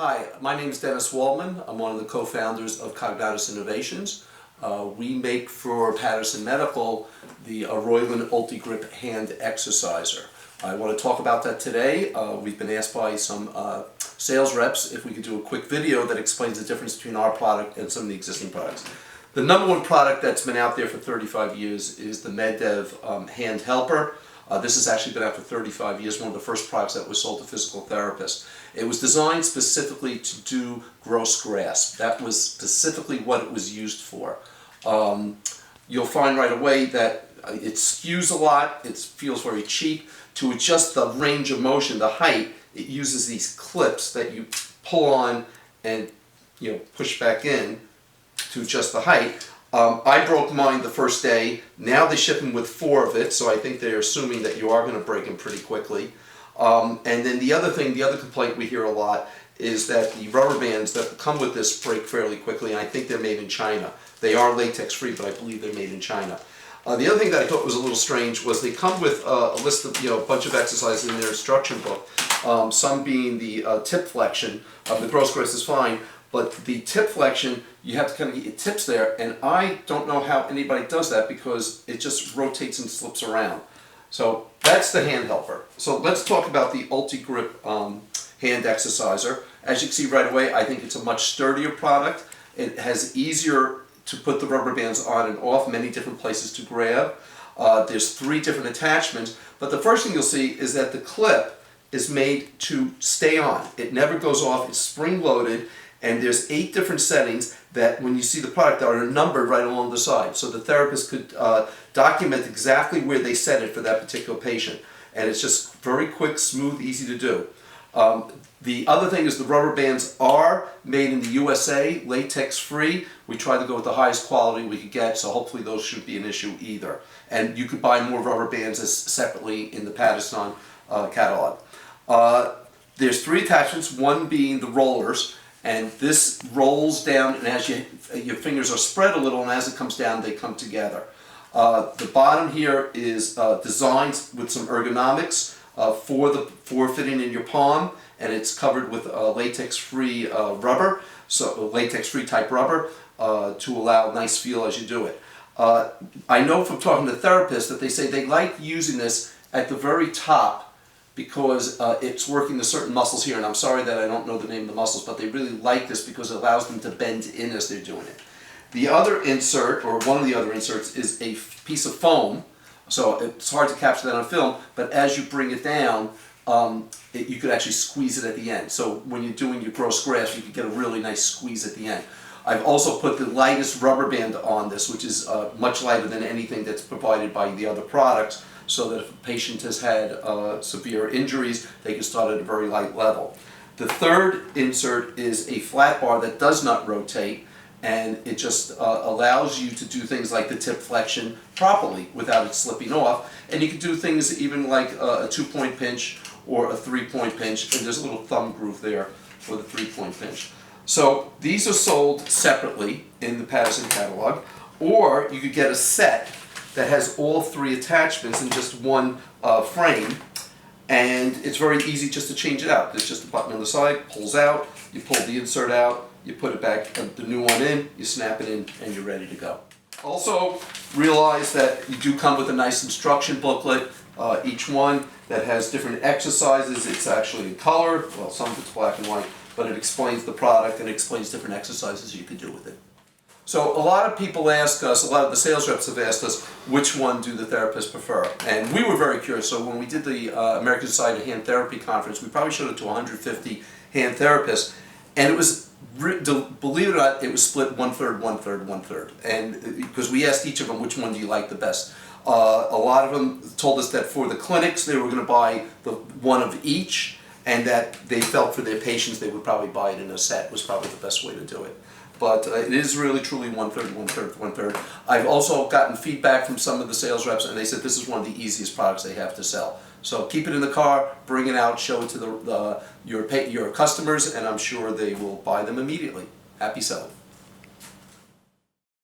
Hi, my name is Dennis Waldman. I'm one of the co-founders of Cognatus Innovations. We make for Patterson Medical the Royland Ultigrip hand exerciser. I want to talk about that today. We've been asked by some sales reps if we could do a quick video that explains the difference between our product and some of the existing products. The number one product that's been out there for 35 years is the MedDev hand helper. This has actually been out for 35 years, one of the first products that was sold to physical therapists. It was designed specifically to do gross grasp. That was specifically what it was used for. You'll find right away that it skews a lot, it feels very cheap. To adjust the range of motion, the height, it uses these clips that you pull on and push back in to adjust the height. I broke mine the first day. Now they ship them with 4 of it, so I think they're assuming that you are going to break them pretty quickly. And then the other complaint we hear a lot is that the rubber bands that come with this break fairly quickly, and I think they're made in China. They are latex free, but I believe they're made in China. The other thing that I thought was a little strange was they come with a list of a bunch of exercises in their instruction book. Some being the tip flexion. The gross grasp is fine, but the tip flexion, you have to kind of get your tips there, and I don't know how anybody does that because it just rotates and slips around. So that's the hand helper. So let's talk about the Ultigrip hand exerciser. As you can see right away, I think it's a much sturdier product. It has easier to put the rubber bands on and off, many different places to grab. There's 3 different attachments, but the first thing you'll see is that the clip is made to stay on. It never goes off, it's spring-loaded, and there's 8 different settings that when you see the product that are numbered right along the side. So the therapist could document exactly where they set it for that particular patient. And it's just very quick, smooth, easy to do. The other thing is the rubber bands are made in the USA, latex free. We try to go with the highest quality we could get, so hopefully those shouldn't be an issue either. And you could buy more rubber bands separately in the Patterson catalog. There's 3 attachments, one being the rollers, and this rolls down, and as your fingers are spread a little, and as it comes down, they come together. The bottom here is designed with some ergonomics for fitting in your palm, and it's covered with latex-free rubber, so latex-free type rubber to allow a nice feel as you do it. I know from talking to therapists that they say they like using this at the very top because it's working the certain muscles here, and I'm sorry that I don't know the name of the muscles, but they really like this because it allows them to bend in as they're doing it. The other insert, or one of the other inserts, is a piece of foam, so it's hard to capture that on film, but as you bring it down, you could actually squeeze it at the end. So when you're doing your gross grasp, you can get a really nice squeeze at the end. I've also put the lightest rubber band on this, which is much lighter than anything that's provided by the other products, so that if a patient has had severe injuries, they can start at a very light level. The third insert is a flat bar that does not rotate, and it just allows you to do things like the tip flexion properly without it slipping off. And you can do things even like a 2-point pinch or a 3-point pinch, and there's a little thumb groove there for the 3-point pinch. So these are sold separately in the Patterson catalog, or you could get a set that has all 3 attachments in just one frame, and it's very easy just to change it out. There's just a button on the side, pulls out, you pull the insert out, you put it back, the new one in, you snap it in, and you're ready to go. Also, realize that you do come with a nice instruction booklet, each one that has different exercises. It's actually in color, well, some of it's black and white, but it explains the product and explains different exercises you can do with it. So a lot of people ask us, a lot of the sales reps have asked us, which one do the therapists prefer? And we were very curious, so when we did the American Society of Hand Therapy conference, we probably showed it to 150 hand therapists, and it was, believe it or not, it was split 1/3, 1/3, 1/3. And because we asked each of them, which one do you like the best? A lot of them told us that for the clinics, they were going to buy one of each, and that they felt for their patients, they would probably buy it in a set, was probably the best way to do it. But it is really truly 1/3, 1/3, 1/3. I've also gotten feedback from some of the sales reps, and they said this is one of the easiest products they have to sell. So keep it in the car, bring it out, show it to your customers, and I'm sure they will buy them immediately. Happy selling.